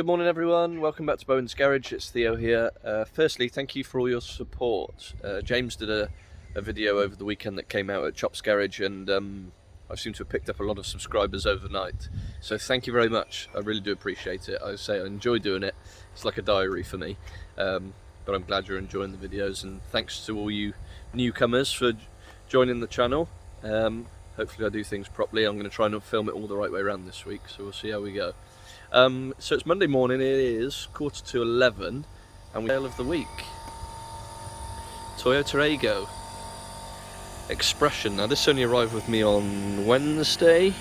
Good morning everyone, welcome back to Bowen's Garage, it's Theo here. Firstly, thank you for all your support. James did a video over the weekend that came out at Chop's Garage, and I seem to have picked up a lot of subscribers overnight. So thank you very much, I really do appreciate it. I say I enjoy doing it, it's like a diary for me. But I'm glad you're enjoying the videos, and thanks to all you newcomers for joining the channel. Hopefully I do things properly. I'm going to try and film it all the right way around this week, so we'll see how we go. So it's Monday morning, it is 11:15, and we sale of the week. Toyota Aygo Expression. Now this only arrived with me on Thursday.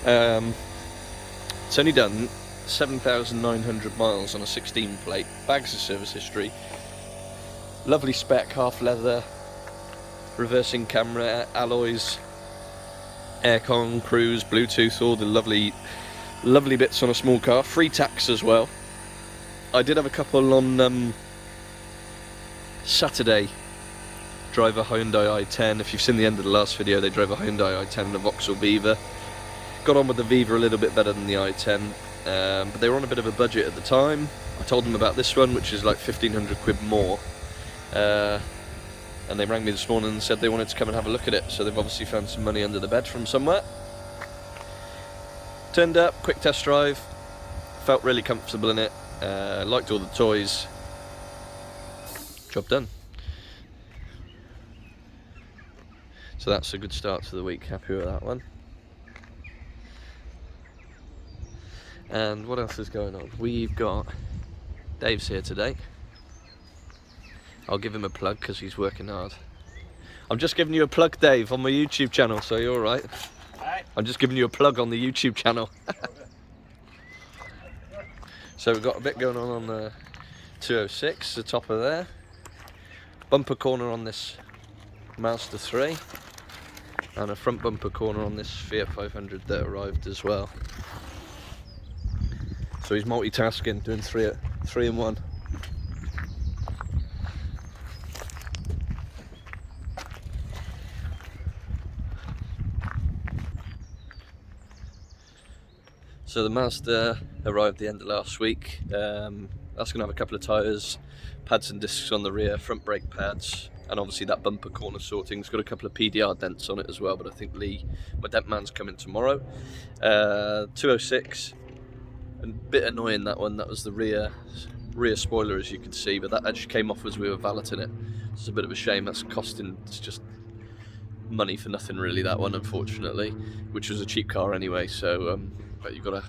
It's only done 7,900 miles on a 16 plate, bags of service history, lovely spec, half leather, reversing camera, alloys, aircon, cruise, Bluetooth, all the lovely bits on a small car. Free tax as well. I did have a couple on Saturday drive a Hyundai i10. If you've seen the end of the last video, they drove a Hyundai i10 and a Vauxhall Viva. Got on with the Viva a little bit better than the i10, but they were on a bit of a budget at the time. I told them about this one, which is like 1,500 quid more, and they rang me this morning and said they wanted to come and have a look at it, so they've obviously found some money under the bed from somewhere. Turned up, quick test drive, felt really comfortable in it, liked all the toys, job done. So that's a good start to the week, happy with that one. And what else is going on? We've got Dave's here today. I'll give him a plug because he's working hard. I'm just giving you a plug, Dave, on my YouTube channel, so you're alright. I'm just giving you a plug on the YouTube channel. So we've got a bit going on the 206, the top of there. Bumper corner on this Mazda 3. And a front bumper corner on this Fiat 500 that arrived as well. So he's multitasking, doing three in one. So the Mazda arrived the end of last week. That's going to have a couple of tyres, pads and discs on the rear, front brake pads, and obviously that bumper corner sorting's got a couple of PDR dents on it as well, but I think my dent man's coming tomorrow. 206, and a bit annoying that one, that was the rear spoiler as you can see, but that actually came off as we were valeting it. It's a bit of a shame, it's just money for nothing really, that one, unfortunately, which was a cheap car anyway, so but you've got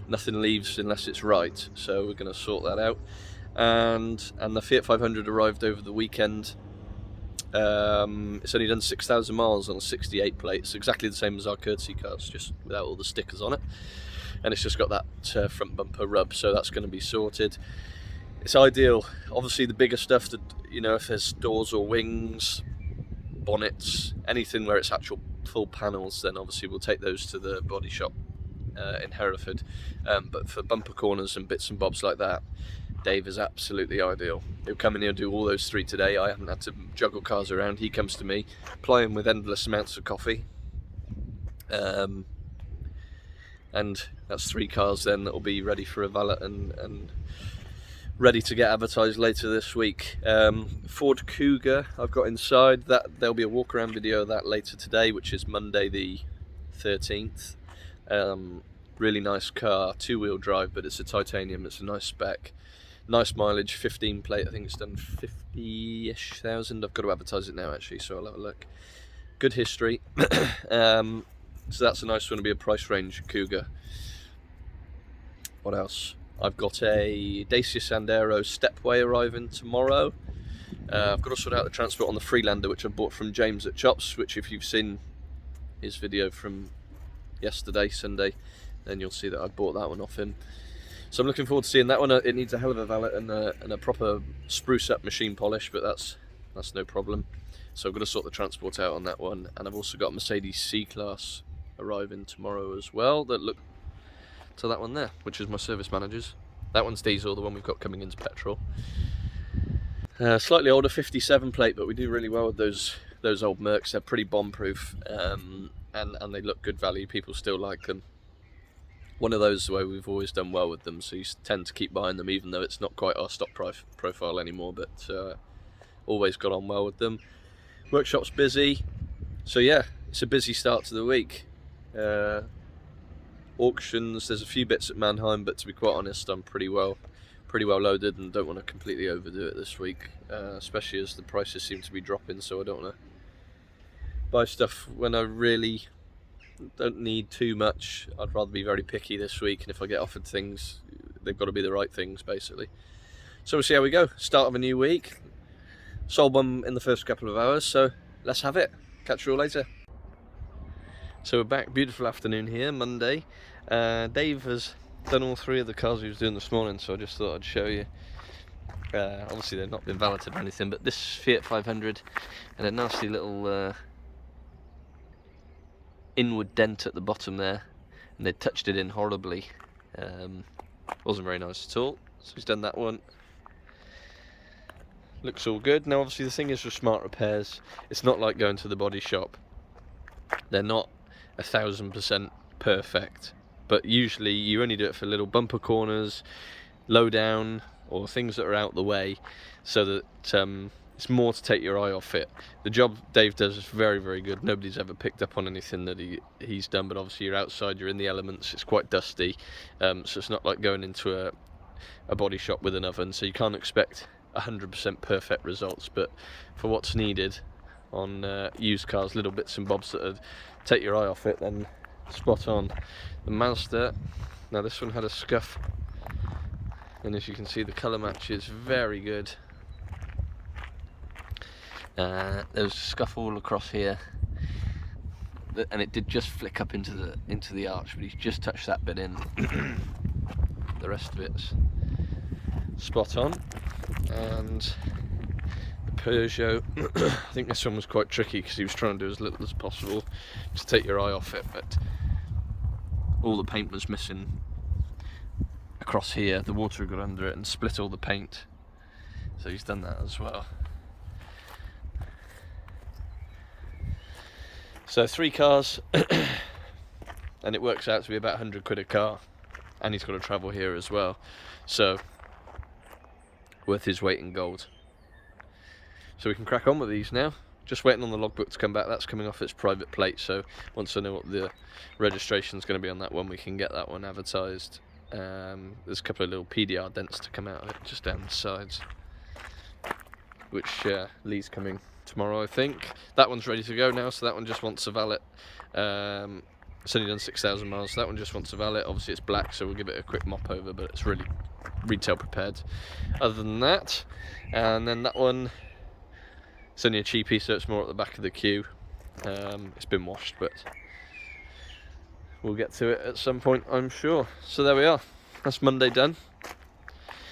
nothing leaves unless it's right, so we're going to sort that out. And the Fiat 500 arrived over the weekend. It's only done 6,000 miles on a 68 plate. It's exactly the same as our courtesy cars, just without all the stickers on it, and it's just got that front bumper rub, so that's going to be sorted. It's ideal. Obviously the bigger stuff, that, you know, if there's doors or wings, bonnets, anything where it's actual full panels, then obviously we'll take those to the body shop in Hereford, but for bumper corners and bits and bobs like that, Dave is absolutely ideal. He'll come in here and do all those three today. I haven't had to juggle cars around. He comes to me, ply him with endless amounts of coffee, and that's three cars then that will be ready for a valet and ready to get advertised later this week. Ford Cougar I've got inside, that there'll be a walk around video of that later today, which is Monday the 13th. Really nice car, two-wheel drive, but it's a titanium, it's a nice spec, nice mileage, 15 plate, I think it's done 50-ish thousand. I've got to advertise it now actually, so I'll have a look. Good history. So that's a nice one to be a price range Cougar. What else? I've got a Dacia Sandero Stepway arriving tomorrow. I've got to sort out the transport on the Freelander, which I bought from James at Chops, which if you've seen his video from yesterday, Sunday, then you'll see that I bought that one off him. So I'm looking forward to seeing that one. It needs a hell of a valet and a proper spruce up machine polish, but that's no problem. So I'm going to sort the transport out on that one, and I've also got a Mercedes C-Class arriving tomorrow as well, that look to that one there, which is my service manager's. That one's diesel, the one we've got coming into petrol. Slightly older 57 plate, but we do really well with those old Mercs. They're pretty bomb proof, and they look good value. People still like them. one of those where we've always done well with them, so you tend to keep buying them even though it's not quite our stock profile anymore, but always got on well with them. Workshop's busy, so yeah, it's a busy start to the week. Auctions, there's a few bits at Mannheim, but to be quite honest, I'm pretty well loaded and don't want to completely overdo it this week, especially as the prices seem to be dropping, so I don't want to buy stuff when I really don't need too much. I'd rather be very picky this week, and if I get offered things, they've got to be the right things, basically. So we'll see how we go. Start of a new week. Sold one in the first couple of hours, so let's have it. Catch you all later. So we're back. Beautiful afternoon here, Monday. Dave has done all three of the cars he was doing this morning, so I just thought I'd show you. Obviously they've not been valeted or anything, but this Fiat 500 and a nasty little inward dent at the bottom there, and they touched it in horribly. Wasn't very nice at all, so he's done that one. Looks all good. Now obviously the thing is with smart repairs, it's not like going to the body shop. They're not 1000% perfect, but usually you only do it for little bumper corners, low down, or things that are out the way, so that it's more to take your eye off it. The job Dave does is very, very good. Nobody's ever picked up on anything that he's done, but obviously you're outside, you're in the elements, it's quite dusty, so it's not like going into a body shop with an oven, so you can't expect 100% perfect results, but for what's needed on used cars, little bits and bobs that take your eye off it, then spot on. The Mazda, now this one had a scuff, and as you can see the colour match is very good. There was a scuff all across here, and it did just flick up into the arch, but he's just touched that bit in. The rest of it's spot on. And the Peugeot, I think this one was quite tricky because he was trying to do as little as possible to take your eye off it, but all the paint was missing across here. The water had got under it and split all the paint, so he's done that as well. So 3 cars and it works out to be about 100 quid a car, and he's got to travel here as well, so worth his weight in gold. So we can crack on with these now. Just waiting on the logbook to come back. That's coming off its private plate, so once I know what the registration is going to be on that one, we can get that one advertised. There's a couple of little PDR dents to come out of it just down the sides, which Lee's coming tomorrow, I think. That one's ready to go now, so that one just wants a valet. It's only done 6,000 miles, so that one just wants a valet. Obviously it's black, so we'll give it a quick mop over, but it's really retail prepared other than that. And then that one, it's only a cheapie, so it's more at the back of the queue. It's been washed, but we'll get to it at some point, I'm sure. So there we are, that's Monday done.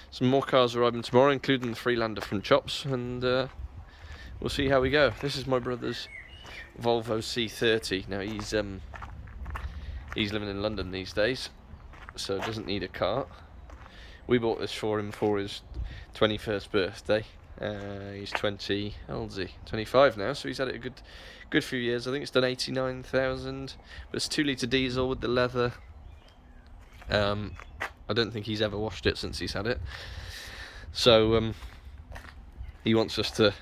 Some more cars arriving tomorrow, including the Freelander from Chops, and we'll see how we go. This is my brother's Volvo C30. Now he's living in London these days, so doesn't need a car. We bought this for him for his 21st birthday. He's 20, how old is he? 25 now, so he's had it a good few years. I think it's done 89,000, but it's 2 litre diesel with the leather. I don't think he's ever washed it since he's had it, so he wants us to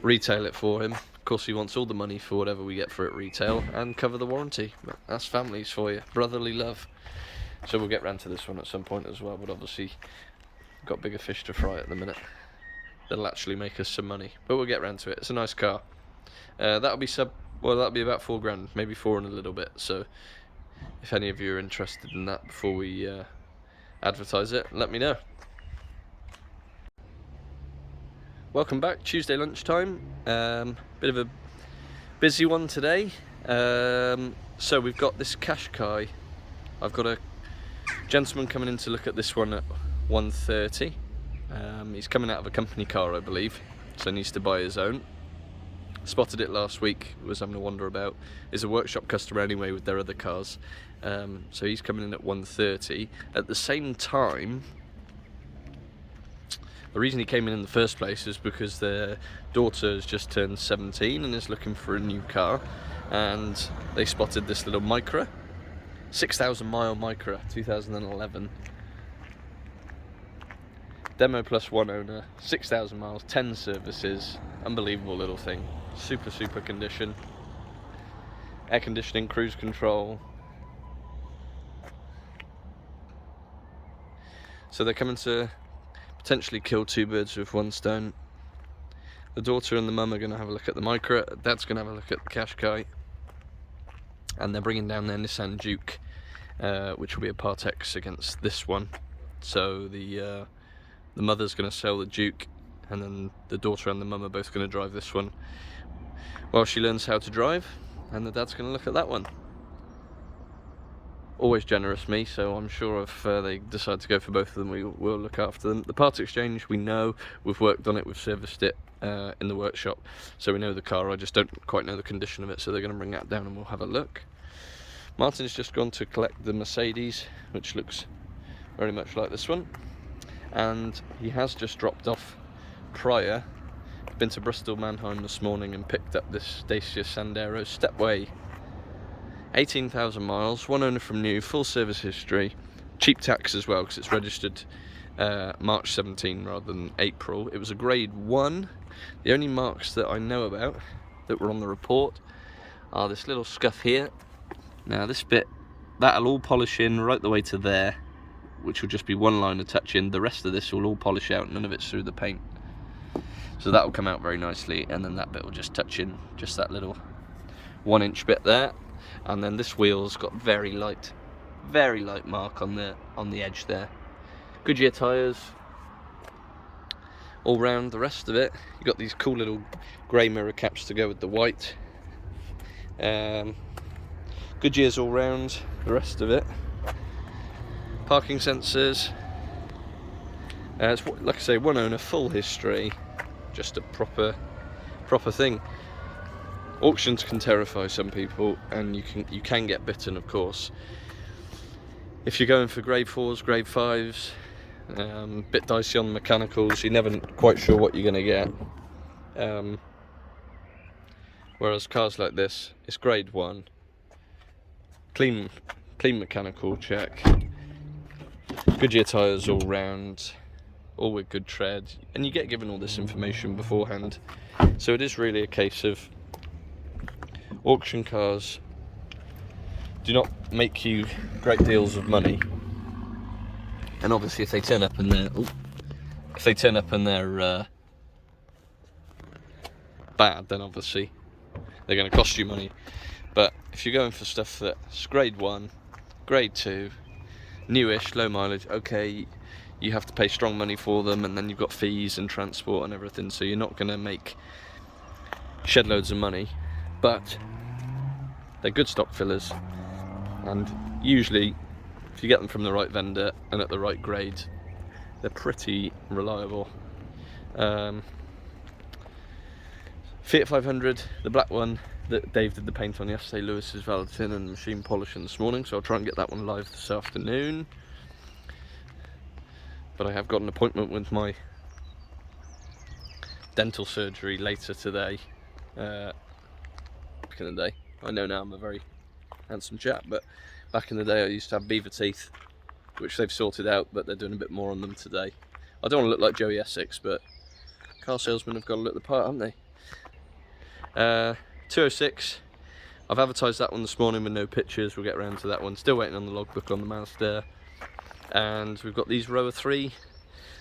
retail it for him. Of course he wants all the money for whatever we get for it retail and cover the warranty. That's families for you, brotherly love. So we'll get round to this one at some point as well, but obviously got bigger fish to fry at the minute that'll actually make us some money, but we'll get round to it. It's a nice car. That'll be about 4 grand, maybe 4 and a little bit, so if any of you are interested in that before we advertise it, let me know. Welcome back, Tuesday lunchtime. Bit of a busy one today. So we've got this Qashqai. I've got a gentleman coming in to look at this one at 1:30. He's coming out of a company car, I believe, so he needs to buy his own. Spotted it last week, was having a wander about. Is a workshop customer anyway with their other cars. So he's coming in at 1:30. At the same time, the reason he came in the first place is because their daughter has just turned 17 and is looking for a new car, and they spotted this little Micra. 6,000 mile Micra, 2011. Demo plus one owner, 6,000 miles, 10 services. Unbelievable little thing. Super condition. Air conditioning, cruise control. So they're coming to potentially kill two birds with one stone. The daughter and the mum are going to have a look at the Micra. Dad's going to have a look at the Qashqai. And they're bringing down their Nissan Duke, which will be a Part X against this one. So the mother's going to sell the Duke, and then the daughter and the mum are both going to drive this one while she learns how to drive, and the dad's going to look at that one. Always generous, me, so I'm sure if they decide to go for both of them, we will look after them. The part exchange, we know, we've worked on it, we've serviced it in the workshop, so we know the car. I just don't quite know the condition of it, so they're going to bring that down and we'll have a look. Martin's just gone to collect the Mercedes, which looks very much like this one, and he has just dropped off Prior. Been to Bristol Mannheim this morning and picked up this Dacia Sandero Stepway. 18,000 miles, one owner from new, full service history, cheap tax as well because it's registered March 17 rather than April. It was a grade 1. The only marks that I know about that were on the report are this little scuff here. Now this bit, that'll all polish in right the way to there, which will just be one line of touch in. The rest of this will all polish out, none of it's through the paint. So that will come out very nicely, and then that bit will just touch in, just that little 1 inch bit there. And then this wheel's got very light mark on the edge there. Goodyear tyres all round the rest of it. You've got these cool little grey mirror caps to go with the white. Goodyear's all round the rest of it. Parking sensors. It's, like I say, one owner, full history. Just a proper thing. Auctions can terrify some people, and you can get bitten, of course. If you're going for grade 4s, grade 5s, bit dicey on the mechanicals, you're never quite sure what you're going to get. Whereas cars like this, it's grade 1, clean mechanical check, Goodyear tyres all round, all with good tread, and you get given all this information beforehand. So it is really a case of auction cars do not make you great deals of money, and obviously if they turn up and they're bad, then obviously they're going to cost you money. But if you're going for stuff that's grade 1, grade 2, newish, low mileage, okay, you have to pay strong money for them, and then you've got fees and transport and everything, so you're not going to make shed loads of money, but they're good stock fillers, and usually if you get them from the right vendor and at the right grade, they're pretty reliable. Fiat 500, the black one that Dave did the paint on yesterday, Lewis is valeting and machine polishing this morning, so I'll try and get that one live this afternoon. But I have got an appointment with my dental surgery later today. Back in the day, I know now I'm a very handsome chap, but back in the day I used to have beaver teeth, which they've sorted out, but they're doing a bit more on them today. I don't want to look like Joey Essex, but car salesmen have got to look the part, haven't they? 206, I've advertised that one this morning with no pictures. We'll get around to that one. Still waiting on the logbook on the Mazda. And we've got these row 3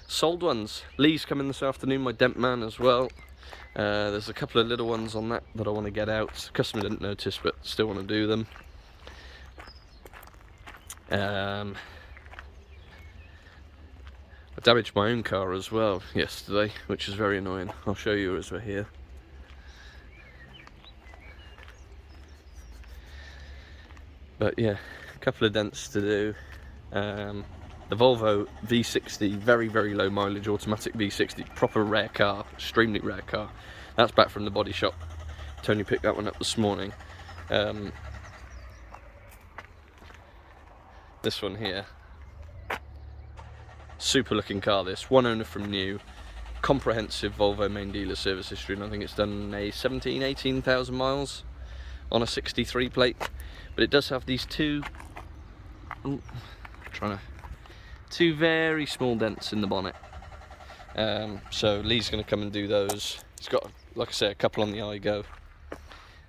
sold ones. Lee's coming this afternoon, my dent man as well. There's a couple of little ones on that I want to get out. Customer didn't notice, but still want to do them. I damaged my own car as well yesterday, which is very annoying. I'll show you as we're here. But yeah, a couple of dents to do. The Volvo V60, very low mileage automatic V60, proper rare car, extremely rare car. That's back from the body shop. Tony picked that one up this morning. This one here, super looking car this, one owner from new, comprehensive Volvo main dealer service history, and I think it's done a 18,000 miles on a 63 plate. But it does have these two Two very small dents in the bonnet. So Lee's going to come and do those. He's got, like I say, a couple on the Igo.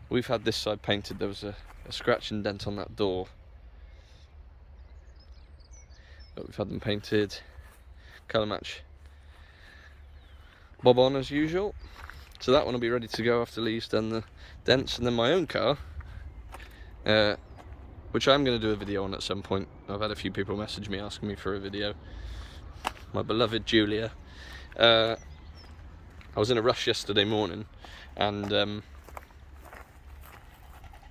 We've had this side painted. There was a scratch and dent on that door, but we've had them painted. Colour match. Bob on as usual. So that one will be ready to go after Lee's done the dents. And then my own car, which I'm going to do a video on at some point. I've had a few people message me asking me for a video. My beloved Julia. I was in a rush yesterday morning and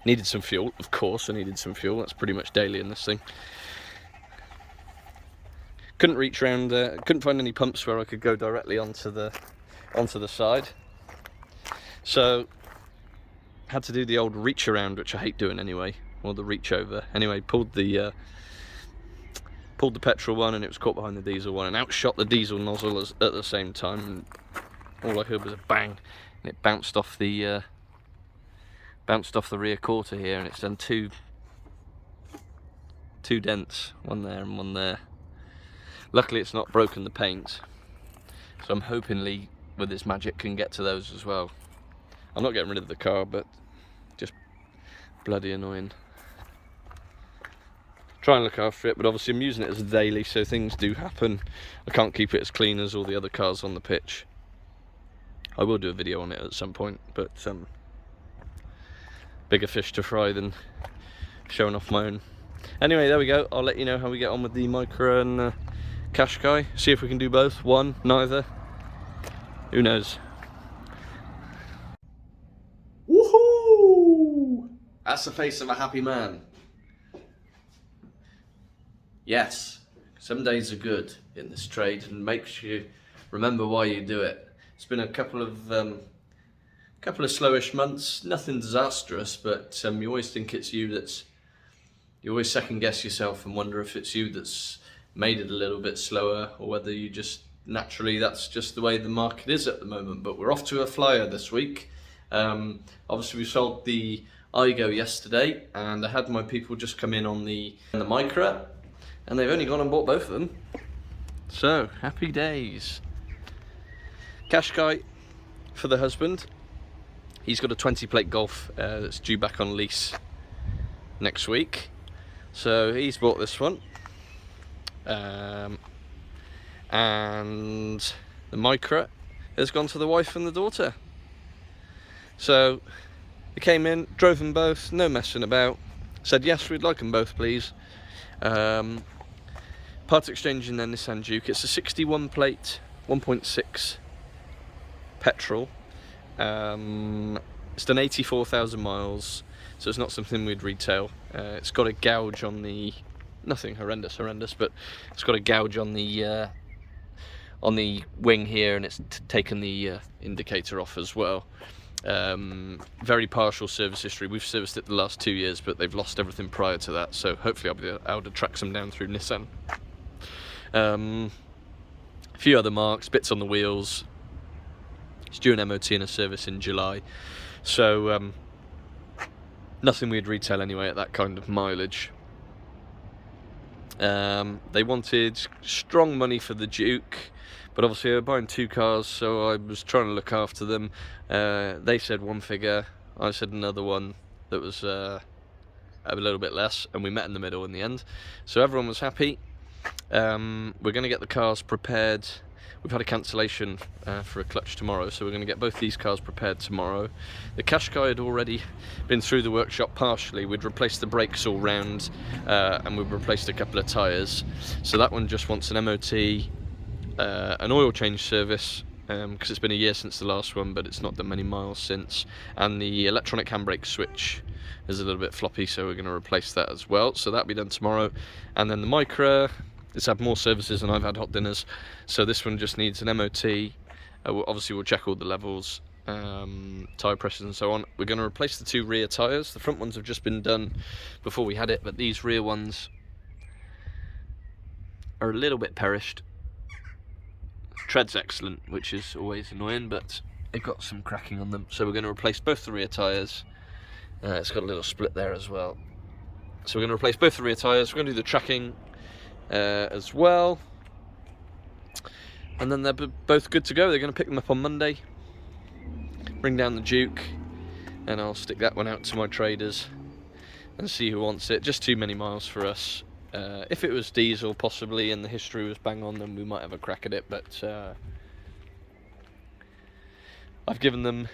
needed some fuel. Of course I needed some fuel, that's pretty much daily in this thing. Couldn't reach around, couldn't find any pumps where I could go directly onto the side. So had to do the old reach around, which I hate doing anyway, or the reach over. Anyway, pulled the petrol one and it was caught behind the diesel one and outshot the diesel nozzle at the same time, and all I heard was a bang and it bounced off the rear quarter here, and it's done two dents, one there and one there. Luckily it's not broken the paint, so I'm hoping Lee with his magic can get to those as well. I'm not getting rid of the car, but just bloody annoying. Try and look after it, but obviously I'm using it as a daily, so things do happen. I can't keep it as clean as all the other cars on the pitch. I will do a video on it at some point, but bigger fish to fry than showing off my own. Anyway, there we go. I'll let you know how we get on with the Micra and Qashqai. See if we can do both. One, neither. Who knows? Woohoo! That's the face of a happy man. Yes, some days are good in this trade and makes you remember why you do it. It's been a couple of slowish months, nothing disastrous, but you always think it's you that's, you always second guess yourself and wonder if it's you that's made it a little bit slower, or whether you just naturally, that's just the way the market is at the moment. But we're off to a flyer this week. Obviously we sold the Igo yesterday, and I had my people just come in on the Micra, and they've only gone and bought both of them. So, happy days. Qashqai for the husband. He's got a 20 plate Golf that's due back on lease next week. So he's bought this one. And the Micra has gone to the wife and the daughter. So they came in, drove them both, no messing about. Said yes, we'd like them both please. Part exchange in their Nissan Juke. It's a 61 plate 1.6 petrol. It's done 84,000 miles, so it's not something we'd retail. It's got a gouge on the, nothing horrendous, but it's got a gouge on the wing here, and it's taken the indicator off as well. Very partial service history. We've serviced it the last 2 years, but they've lost everything prior to that, so hopefully I'll be able to track some down through Nissan. A few other marks, bits on the wheels. It's due an MOT and a service in July, so nothing we'd retail anyway at that kind of mileage. They wanted strong money for the Duke, but obviously they were buying two cars, so I was trying to look after them. They said one figure, I said another one that was a little bit less, and we met in the middle in the end, so everyone was happy. We're going to get the cars prepared. We've had a cancellation for a clutch tomorrow, so we're going to get both these cars prepared tomorrow. The Qashqai had already been through the workshop partially. We'd replaced the brakes all round, and we've replaced a couple of tyres. So that one just wants an MOT, an oil change service, because it's been a year since the last one, but it's not done many miles since. And the electronic handbrake switch is a little bit floppy, so we're going to replace that as well. So that'll be done tomorrow. And then the Micra, it's had more services and I've had hot dinners, so this one just needs an MOT. Obviously we'll check all the levels, tyre pressures and so on. We're going to replace the two rear tyres. The front ones have just been done before we had it, but these rear ones are a little bit perished. Tread's excellent, which is always annoying, but they've got some cracking on them, so we're going to replace both the rear tyres. It's got a little split there as well, So we're going to replace both the rear tyres. We're going to do the tracking as well. And then they're both good to go. They're going to pick them up on Monday, bring down the Duke, and I'll stick that one out to my traders and see who wants it. Just too many miles for us. If it was diesel possibly and the history was bang on, then we might have a crack at it, but I've given them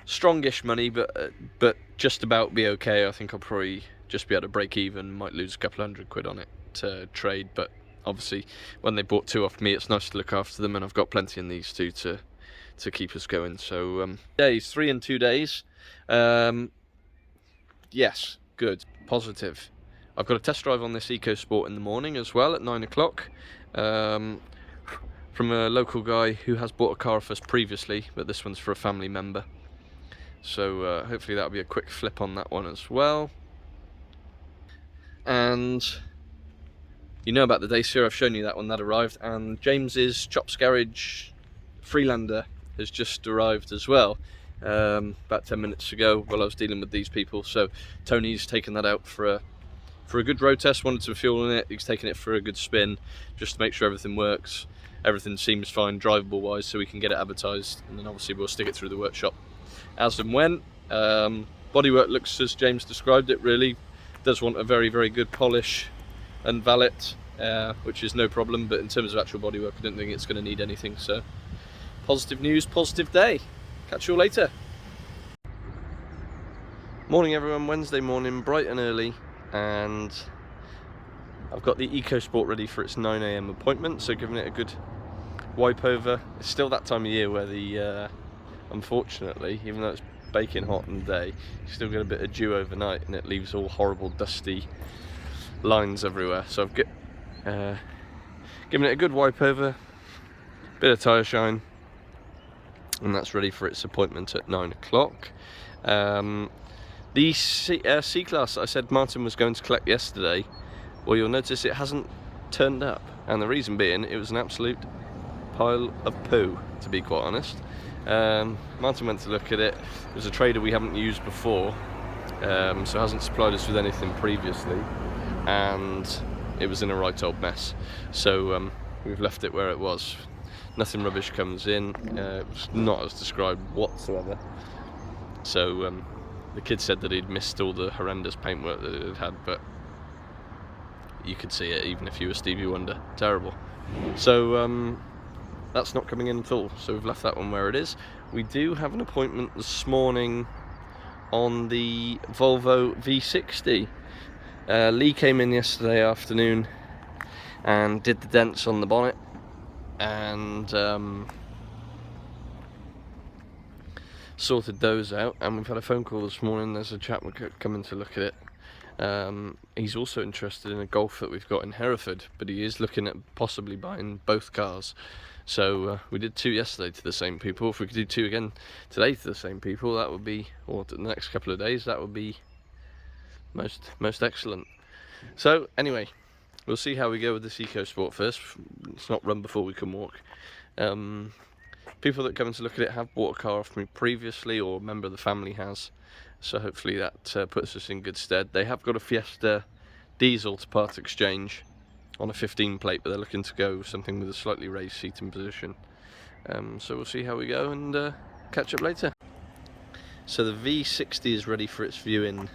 strongish money, but just about be okay. I think I'll probably just be able to break even, might lose a couple £100 on it to trade, but obviously when they bought two off me, it's nice to look after them, and I've got plenty in these two to keep us going. So 3 and 2 days. Yes, good, positive. I've got a test drive on this EcoSport in the morning as well at 9 o'clock from a local guy who has bought a car off us previously, but this one's for a family member. So hopefully that'll be a quick flip on that one as well. And you know about the Dacia, I've shown you that one, that arrived. And James's Chops Garage Freelander has just arrived as well, about 10 minutes ago while I was dealing with these people. So Tony's taken that out for a good road test, wanted some fuel in it. He's taken it for a good spin just to make sure everything works. Everything seems fine drivable wise, so we can get it advertised, and then obviously we'll stick it through the workshop as and when. Bodywork looks as James described it, really. Does want a very, very good polish and valet, which is no problem, but in terms of actual bodywork, I don't think it's going to need anything. So positive news, positive day. Catch you all later. Morning everyone, Wednesday morning, bright and early, and I've got the EcoSport ready for its 9 AM appointment, so giving it a good wipe over. It's still that time of year where the unfortunately, even though it's baking hot in the day, you still get a bit of dew overnight and it leaves all horrible dusty lines everywhere. So I've given it a good wipe over, bit of tyre shine, and that's ready for its appointment at 9 o'clock. The C-Class I said Martin was going to collect yesterday, well, you'll notice it hasn't turned up, and the reason being it was an absolute pile of poo, to be quite honest. Martin went to look at it. It was a trader we haven't used before, so hasn't supplied us with anything previously, and it was in a right old mess. So we've left it where it was. Nothing rubbish comes in. It was not as described whatsoever. So the kid said that he'd missed all the horrendous paintwork that it had, but you could see it even if you were Stevie Wonder. Terrible. So that's not coming in at all, so we've left that one where it is. We do have an appointment this morning on the Volvo V60. Lee came in yesterday afternoon and did the dents on the bonnet, and sorted those out, and we've had a phone call this morning. There's a chap coming to look at it. He's also interested in a Golf that we've got in Hereford, but he is looking at possibly buying both cars. So we did 2 yesterday to the same people. If we could do 2 again today to the same people, that would be, or the next couple of days, that would be most excellent. So anyway, we'll see how we go with this EcoSport first. It's not run before we can walk. People that come in to look at it have bought a car off me previously, or a member of the family has, so hopefully that puts us in good stead. They have got a Fiesta diesel to part exchange on a 15 plate, but they're looking to go something with a slightly raised seating position. So we'll see how we go and catch up later. So the V60 is ready for its viewing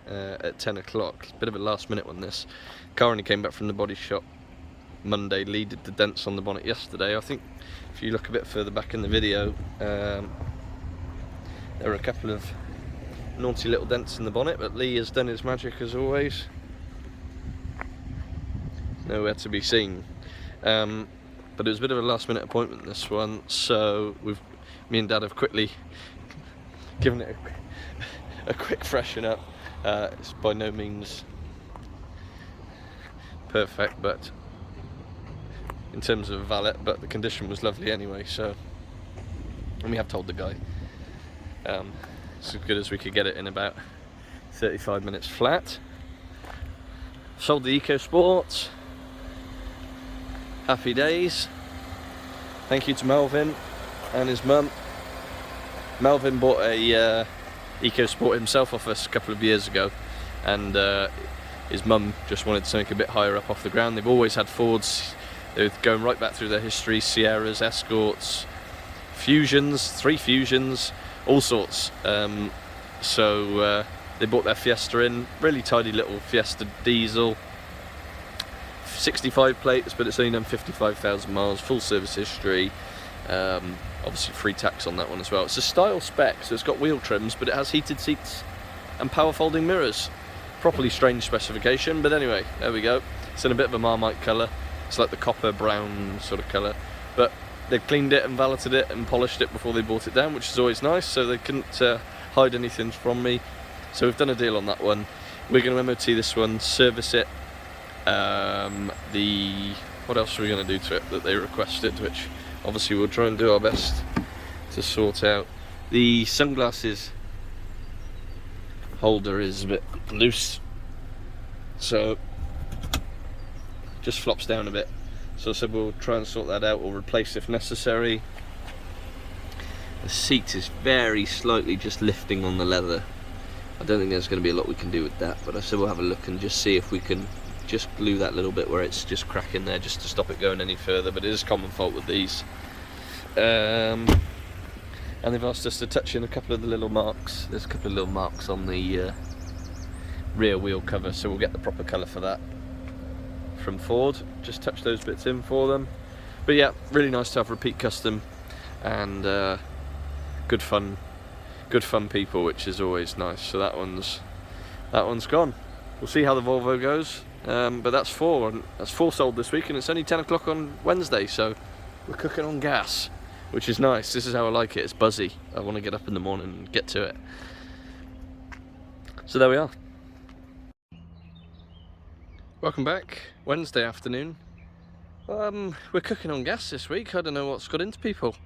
at 10 o'clock. Bit of a last minute one this. Car only came back from the body shop Monday. Lee did the dents on the bonnet yesterday. I think if you look a bit further back in the video, there are a couple of naughty little dents in the bonnet, but Lee has done his magic as always. Nowhere to be seen. But it was a bit of a last minute appointment this one, so me and Dad have quickly given it a quick freshen up. It's by no means perfect, but in terms of valet, but the condition was lovely anyway, so, and we have told the guy it's as good as we could get it in about 35 minutes flat. Sold the EcoSport. Happy days. Thank you to Melvin and his mum. Melvin bought a EcoSport himself off us a couple of years ago, and his mum just wanted something a bit higher up off the ground. They've always had Fords. They're going right back through their history: Sierras, Escorts, Fusions, 3 Fusions, all sorts. So they bought their Fiesta in, really tidy little Fiesta diesel, 65 plates, but it's only done 55,000 miles, full service history. Obviously free tax on that one as well. It's a style spec, so it's got wheel trims, but it has heated seats and power folding mirrors. Properly strange specification, but anyway, there we go. It's in a bit of a Marmite colour. It's like the copper brown sort of colour, but they've cleaned it and valeted it and polished it before they brought it down, which is always nice, so they couldn't hide anything from me. So we've done a deal on that one. We're going to MOT this one, service it. What else are we going to do to it that they requested, which obviously we'll try and do our best to sort out. The sunglasses holder is a bit loose, so just flops down a bit. So I said we'll try and sort that out or replace if necessary. The seat is very slightly just lifting on the leather. I don't think there's going to be a lot we can do with that, but I said we'll have a look and just see if we can just glue that little bit where it's just cracking there, just to stop it going any further. But it is a common fault with these. And they've asked us to touch in a couple of the little marks. There's a couple of little marks on the rear wheel cover, so we'll get the proper colour for that from Ford. Just touch those bits in for them. But yeah, really nice to have repeat custom, and good fun people, which is always nice. So that one's gone. We'll see how the Volvo goes. But that's 4 sold this week, and it's only 10 o'clock on Wednesday, so we're cooking on gas, which is nice. This is how I like it. It's buzzy. I want to get up in the morning and get to it. So there we are. Welcome back. Wednesday afternoon. We're cooking on gas this week. I don't know what's got into people.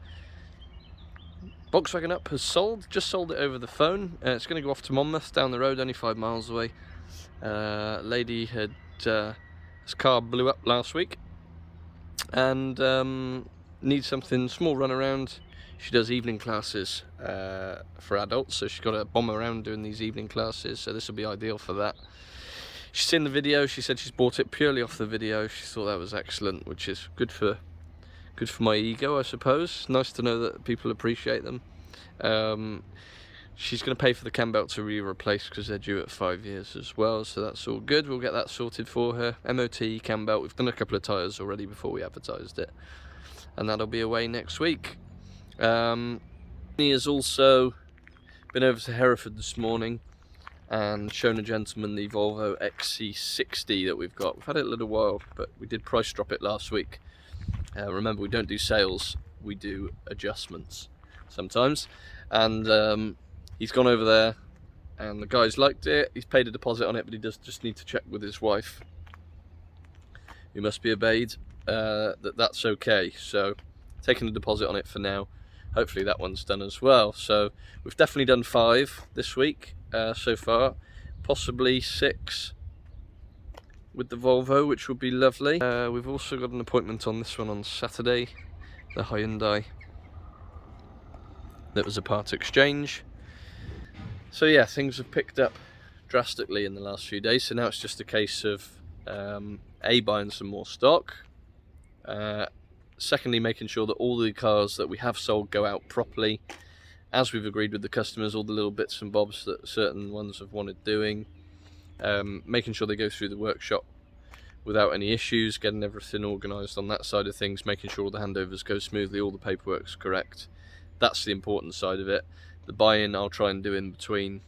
Volkswagen Up has just sold it over the phone. It's going to go off to Monmouth down the road, only 5 miles away. Lady had his car blew up last week, and needs something small run around. She does evening classes for adults, so she's got to bomb around doing these evening classes, so this will be ideal for that. She's seen the video. She said she's bought it purely off the video. She thought that was excellent, which is good for my ego, I suppose. Nice to know that people appreciate them. She's going to pay for the cam belt to replace because they're due at 5 years as well, so that's all good. We'll get that sorted for her. MOT, cam belt. We've done a couple of tyres already before we advertised it, and that'll be away next week. He has also been over to Hereford this morning and shown a gentleman the Volvo XC60 that we've got. We've had it a little while, but we did price drop it last week. Remember, we don't do sales, we do adjustments sometimes. And he's gone over there, and the guys liked it. He's paid a deposit on it, but he does just need to check with his wife, who must be obeyed, that's okay. So taking a deposit on it for now. Hopefully that one's done as well. So we've definitely done 5 this week so far, possibly 6 with the Volvo, which would be lovely. We've also got an appointment on this one on Saturday, the Hyundai. That was a part exchange. So yeah, things have picked up drastically in the last few days, so now it's just a case of buying some more stock, secondly making sure that all the cars that we have sold go out properly as we've agreed with the customers, all the little bits and bobs that certain ones have wanted doing, making sure they go through the workshop without any issues, getting everything organised on that side of things, making sure all the handovers go smoothly, all the paperwork's correct. That's the important side of it. The buy-in I'll try and do in between,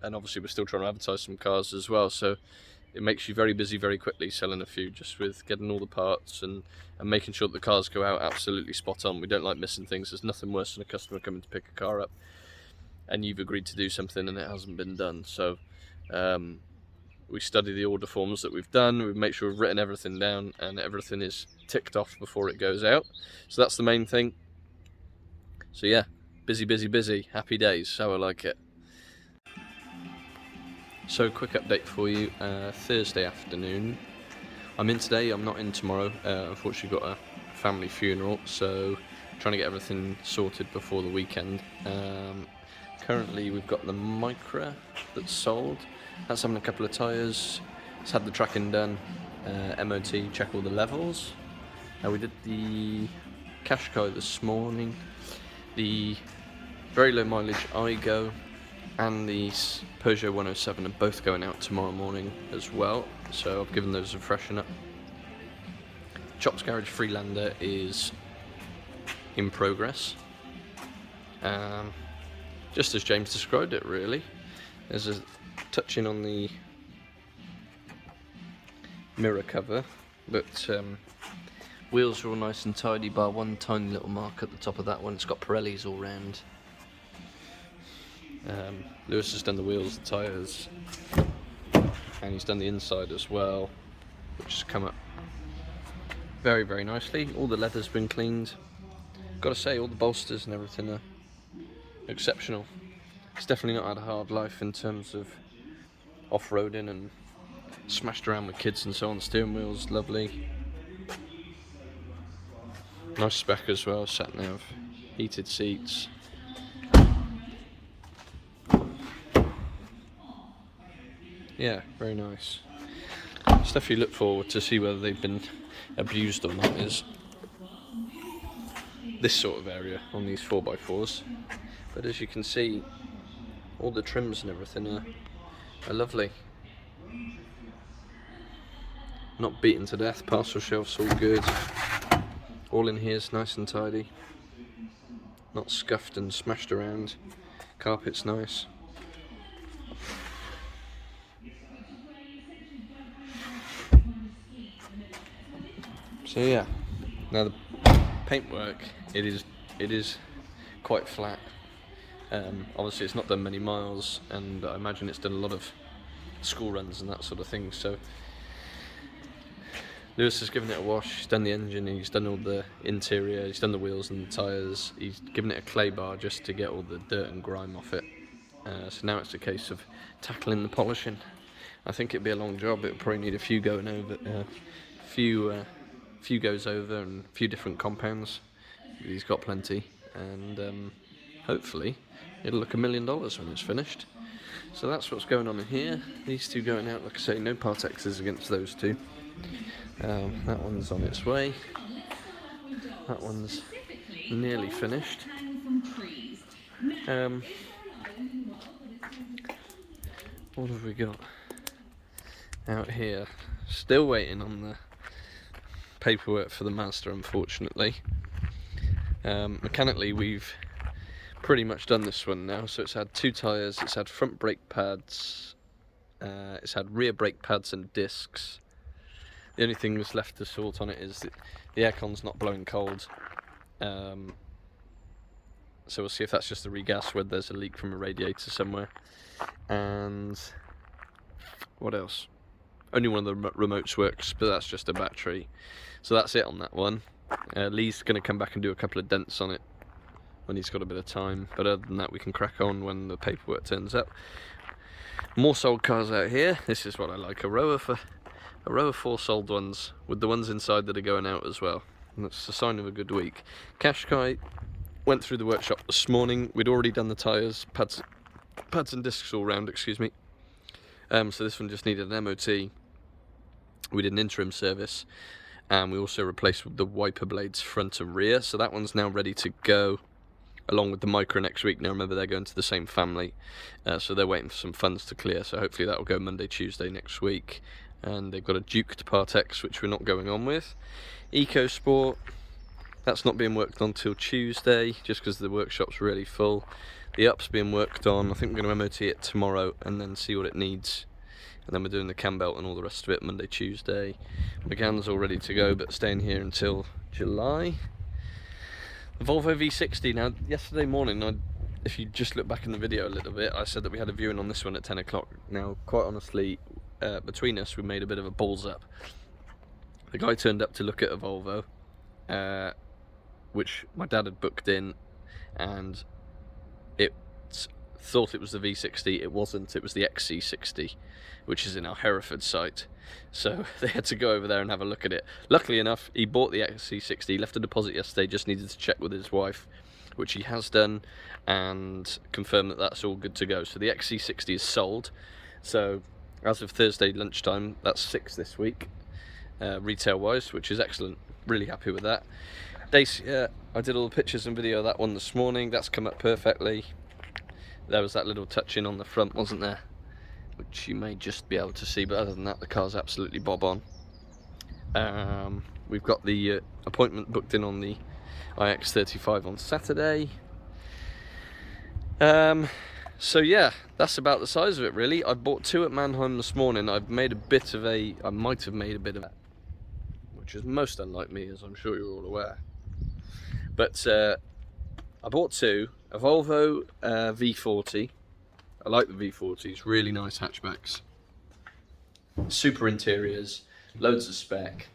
and obviously we're still trying to advertise some cars as well, so it makes you very busy very quickly selling a few, just with getting all the parts and making sure that the cars go out absolutely spot on. We don't like missing things. There's nothing worse than a customer coming to pick a car up and you've agreed to do something and it hasn't been done. So we study the order forms that we've done, we make sure we've written everything down and everything is ticked off before it goes out. So that's the main thing. So yeah, busy, busy, busy. Happy days, how I like it. So quick update for you, Thursday afternoon. I'm in today, I'm not in tomorrow. Unfortunately got a family funeral, so trying to get everything sorted before the weekend. Currently we've got the Micra that's sold. That's having a couple of tyres. It's had the tracking done, MOT, check all the levels. We did the Qashqai this morning, the very low mileage iGo and the Peugeot 107 are both going out tomorrow morning as well, so I've given those a freshen up. Chops Garage Freelander is in progress, just as James described it really. There's a touching on the mirror cover, but wheels are all nice and tidy bar one tiny little mark at the top of that one. It's got Pirellis all round. Lewis has done the wheels, the tyres, and he's done the inside as well, which has come up very, very nicely. All the leather's been cleaned. Got to say, all the bolsters and everything are exceptional. It's definitely not had a hard life in terms of off-roading and smashed around with kids and so on. Steering wheel's lovely. Nice spec as well, sat nav, heated seats. Yeah, very nice. Stuff you look forward to see whether they've been abused or not is this sort of area on these 4x4s. But as you can see, all the trims and everything are lovely. Not beaten to death, parcel shelf's all good. All in here's nice and tidy. Not scuffed and smashed around. Carpet's nice. So yeah, now the paintwork, it is quite flat. Obviously it's not done many miles, and I imagine it's done a lot of school runs and that sort of thing, so Lewis has given it a wash. He's done the engine, he's done all the interior, he's done the wheels and the tyres, he's given it a clay bar just to get all the dirt and grime off it. So now it's a case of tackling the polishing. I think it'd be a long job. It'll probably need a few going over, few goes over and a few different compounds. He's got plenty, and hopefully it'll look $1 million when it's finished. So that's what's going on in here. These two going out, like I say, no Partexes against those two. That one's on its way. That one's nearly finished. What have we got out here? Still waiting on the paperwork for the Mazda, unfortunately. Mechanically we've pretty much done this one now. So it's had 2 tyres, it's had front brake pads, it's had rear brake pads and discs. The only thing that's left to sort on it is that the aircon's not blowing cold. So we'll see if that's just the regas, whether there's a leak from a radiator somewhere. And what else? Only one of the remotes works, but that's just a battery. So that's it on that one. Lee's going to come back and do a couple of dents on it when he's got a bit of time. But other than that, we can crack on when the paperwork turns up. More sold cars out here. This is what I like, a row of 4 sold ones, with the ones inside that are going out as well. And that's a sign of a good week. Qashqai went through the workshop this morning. We'd already done the tyres, pads and discs all round, excuse me. So this one just needed an MOT. We did an interim service, and we also replaced the wiper blades front and rear. So that one's now ready to go, along with the Micra next week. Now remember, they're going to the same family, so they're waiting for some funds to clear. So hopefully that will go Monday, Tuesday next week. And they've got a Duke to Partex, which we're not going on with. EcoSport, that's not being worked on till Tuesday, just because the workshop's really full. The Up's being worked on. I think we're going to MOT it tomorrow and then see what it needs. And then we're doing the cam belt and all the rest of it Monday, Tuesday. Megane's all ready to go, but staying here until July. The Volvo V60. Now, yesterday morning, if you just look back in the video a little bit, I said that we had a viewing on this one at 10 o'clock. Now, quite honestly, between us, we made a bit of a balls up. The guy turned up to look at a Volvo, which my dad had booked in, and it thought it was the V60. It wasn't. It was the XC60, which is in our Hereford site. So they had to go over there and have a look at it. Luckily enough, he bought the XC60, left a deposit yesterday, just needed to check with his wife. which he has done, and confirmed that that's all good to go. So the XC60 is sold. So as of Thursday lunchtime, that's 6 this week, retail wise, which is excellent. Really happy with that. Dacia, I did all the pictures and video of that one this morning. That's come up perfectly. There was that little touch in on the front, wasn't there, which you may just be able to see, but other than that, the car's absolutely bob on. We've got the appointment booked in on the iX35 on Saturday. So yeah, that's about the size of it really. I bought 2 at Mannheim this morning. I might have made a bit of that, which is most unlike me, as I'm sure you're all aware. But I bought 2, a Volvo V40. I like the V40s, really nice hatchbacks. Super interiors, loads of spec.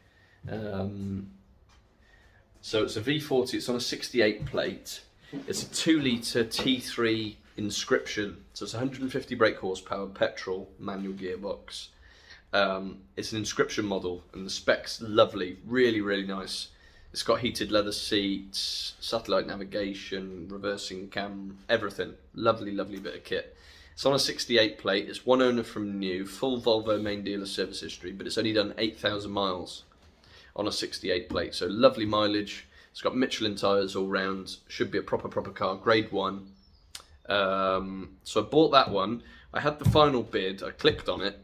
So it's a V40, it's on a 68 plate. It's a 2-litre T3 Inscription. So it's 150 brake horsepower, petrol, manual gearbox. It's an Inscription model and the spec's lovely, really, really nice. It's got heated leather seats, satellite navigation, reversing cam, everything. Lovely, lovely bit of kit. It's on a 68 plate, it's one owner from new, full Volvo main dealer service history, but it's only done 8,000 miles on a 68 plate, so lovely mileage. It's got Michelin tyres all round, should be a proper car, grade 1. So I bought that one. I had the final bid, I clicked on it,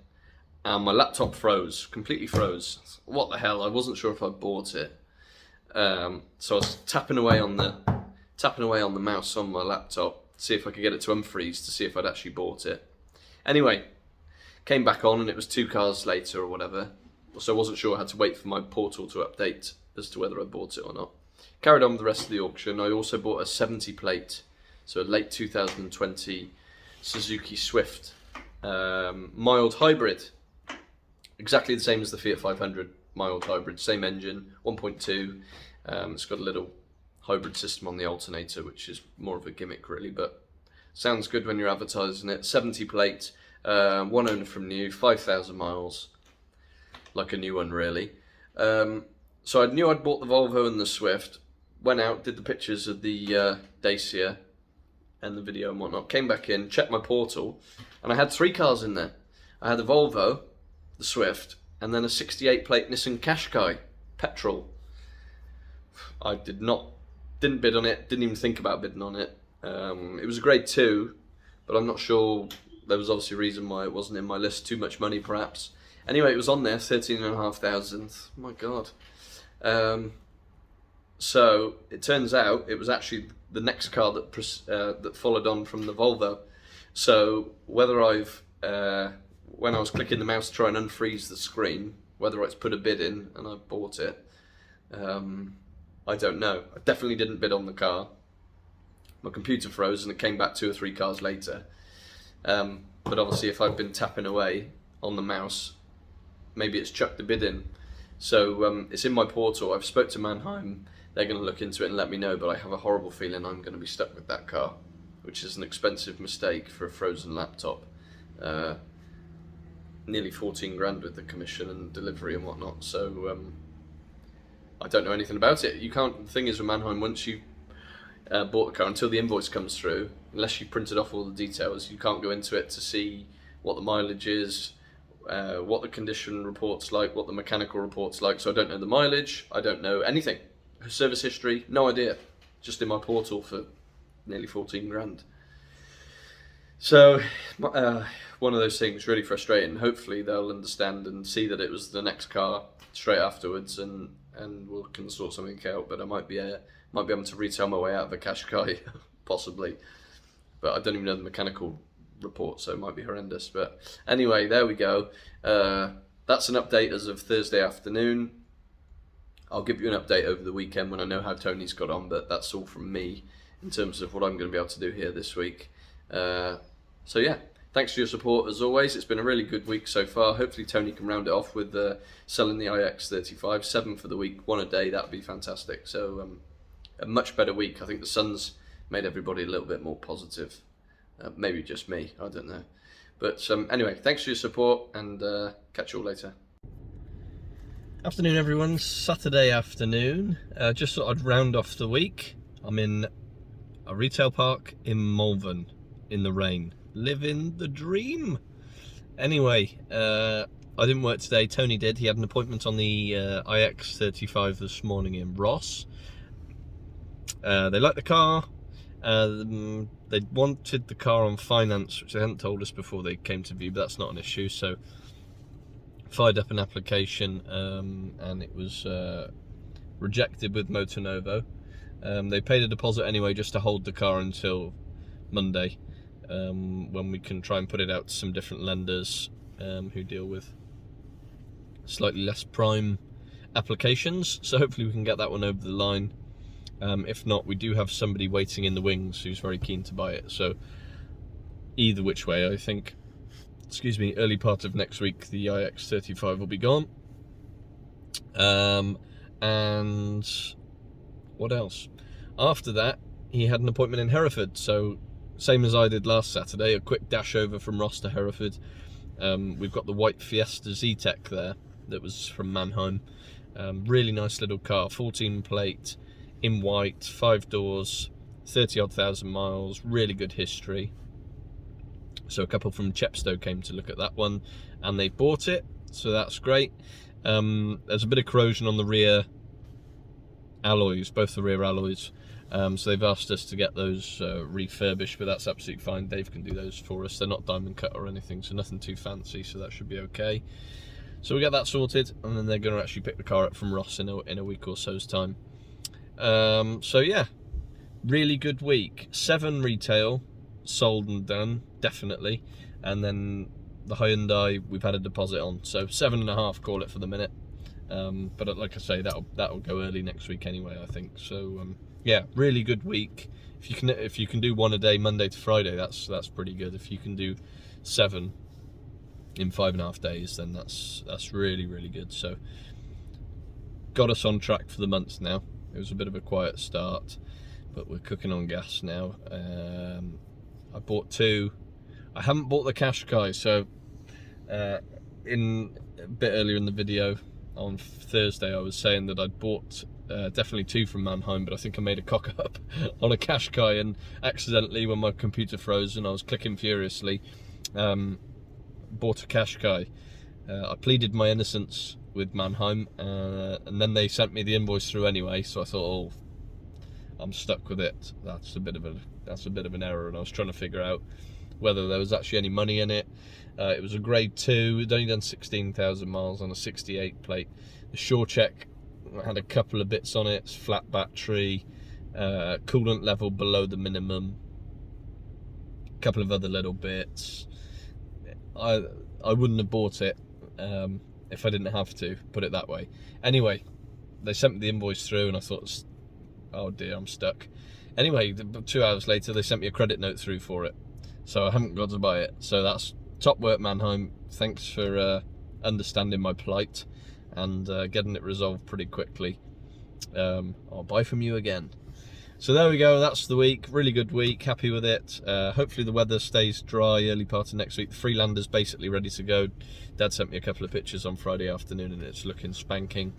and my laptop froze, completely froze. What the hell, I wasn't sure if I bought it. So I was tapping away on the mouse on my laptop, see if I could get it to unfreeze to see if I'd actually bought it. Anyway, came back on and it was 2 cars later or whatever, so I wasn't sure. I had to wait for my portal to update as to whether I bought it or not. Carried on with the rest of the auction. I also bought a 70 plate, so a late 2020 Suzuki Swift mild hybrid, exactly the same as the Fiat 500 mild hybrid, same engine, 1.2. It's got a little hybrid system on the alternator, which is more of a gimmick really, but sounds good when you're advertising it. 70 plate, one owner from new, 5,000 miles, like a new one really. So I knew I'd bought the Volvo and the Swift, went out, did the pictures of the Dacia and the video and whatnot, came back in, checked my portal, and I had 3 cars in there. I had the Volvo, the Swift, and then a 68 plate Nissan Qashqai, petrol. I didn't bid on it, didn't even think about bidding on it. It was a grade 2, but I'm not sure, there was obviously a reason why it wasn't in my list, too much money perhaps. Anyway, it was on there, 13,500, my God. So it turns out it was actually the next car that followed on from the Volvo. So whether when I was clicking the mouse to try and unfreeze the screen, whether it's put a bid in and I bought it, I don't know. I definitely didn't bid on the car. My computer froze and it came back 2 or 3 cars later. But obviously if I've been tapping away on the mouse, maybe it's chucked the bid in. So it's in my portal. I've spoke to Mannheim. They're going to look into it and let me know, but I have a horrible feeling I'm going to be stuck with that car, which is an expensive mistake for a frozen laptop. Nearly 14 grand with the commission and delivery and whatnot. So I don't know anything about it. You can't. The thing is with Mannheim, once you bought the car, until the invoice comes through, unless you printed off all the details, you can't go into it to see what the mileage is, what the condition report's like, what the mechanical report's like. So I don't know the mileage, I don't know anything. Service history, no idea. Just in my portal for nearly 14 grand. So one of those things, really frustrating. Hopefully they'll understand and see that it was the next car straight afterwards, and we can sort something out. But I might be able to retail my way out of a Qashqai, possibly. But I don't even know the mechanical report, so it might be horrendous. But anyway, there we go. That's an update as of Thursday afternoon. I'll give you an update over the weekend when I know how Tony's got on, but that's all from me in terms of what I'm going to be able to do here this week. So yeah, thanks for your support as always. It's been a really good week so far. Hopefully Tony can round it off with selling the iX35, 7 for the week, 1 a day. That would be fantastic. So a much better week. I think the sun's made everybody a little bit more positive. Maybe just me, I don't know. But anyway, thanks for your support, and catch you all later. Afternoon everyone, Saturday afternoon. Just thought I'd round off the week. I'm in a retail park in Malvern in the rain. Living the dream. Anyway, I didn't work today. Tony did. He had an appointment on the iX35 this morning in Ross. They liked the car. They wanted the car on finance, which they hadn't told us before they came to view, but that's not an issue. So fired up an application, and it was rejected with Motonovo. They paid a deposit anyway just to hold the car until Monday, when we can try and put it out to some different lenders who deal with slightly less prime applications. So hopefully we can get that one over the line. If not, we do have somebody waiting in the wings who's very keen to buy it. So either which way, I think, early part of next week, the iX35 will be gone. And what else? After that, he had an appointment in Hereford. So same as I did last Saturday, a quick dash over from Ross to Hereford. We've got the white Fiesta Z-Tech there that was from Mannheim. Really nice little car, 14 plate, in white, 5 doors, 30-odd thousand miles, really good history. So a couple from Chepstow came to look at that one, and they bought it, so that's great. There's a bit of corrosion on the rear alloys, both the rear alloys, so they've asked us to get those refurbished, but that's absolutely fine. Dave can do those for us. They're not diamond cut or anything, so nothing too fancy, so that should be okay. So we get that sorted, and then they're going to actually pick the car up from Ross in a week or so's time. So yeah, really good week. 7 retail sold and done, definitely, and then the Hyundai we've had a deposit on, so 7.5, call it for the minute. But like I say, that'll go early next week anyway, I think. So yeah, really good week. If you can do one a day, Monday to Friday, that's pretty good. If you can do 7 in 5.5 days, then that's really, really good. So got us on track for the month now. It was a bit of a quiet start, but we're cooking on gas now. I bought 2. I haven't bought the Qashqai, so in a bit earlier in the video on Thursday I was saying that I'd bought definitely 2 from Mannheim, but I think I made a cock up on a Qashqai, and accidentally, when my computer froze and I was clicking furiously, bought a Qashqai. I pleaded my innocence with Mannheim, and then they sent me the invoice through anyway, so I thought, oh, I'm stuck with it. That's a bit of an error, and I was trying to figure out whether there was actually any money in it. It was a grade 2, it only done 16,000 miles on a 68 plate. The Sure Check had a couple of bits on it, flat battery, coolant level below the minimum, a couple of other little bits. I wouldn't have bought it if I didn't have to, put it that way. Anyway, they sent me the invoice through, and I thought, oh dear, I'm stuck. Anyway, 2 hours later, they sent me a credit note through for it, so I haven't got to buy it. So that's top work, Mannheim. Thanks for understanding my plight and getting it resolved pretty quickly. I'll buy from you again. So there we go, that's the week. Really good week, happy with it. Hopefully the weather stays dry early part of next week. The Freelander's basically ready to go. Dad sent me a couple of pictures on Friday afternoon, and it's looking spanking.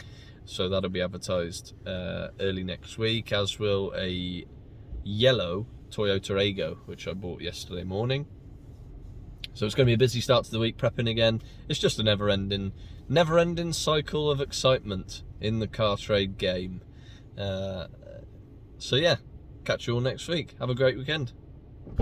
So that'll be advertised early next week, as will a yellow Toyota Aygo, which I bought yesterday morning. So it's going to be a busy start to the week, prepping again. It's just a never-ending cycle of excitement in the car trade game. So yeah, catch you all next week. Have a great weekend.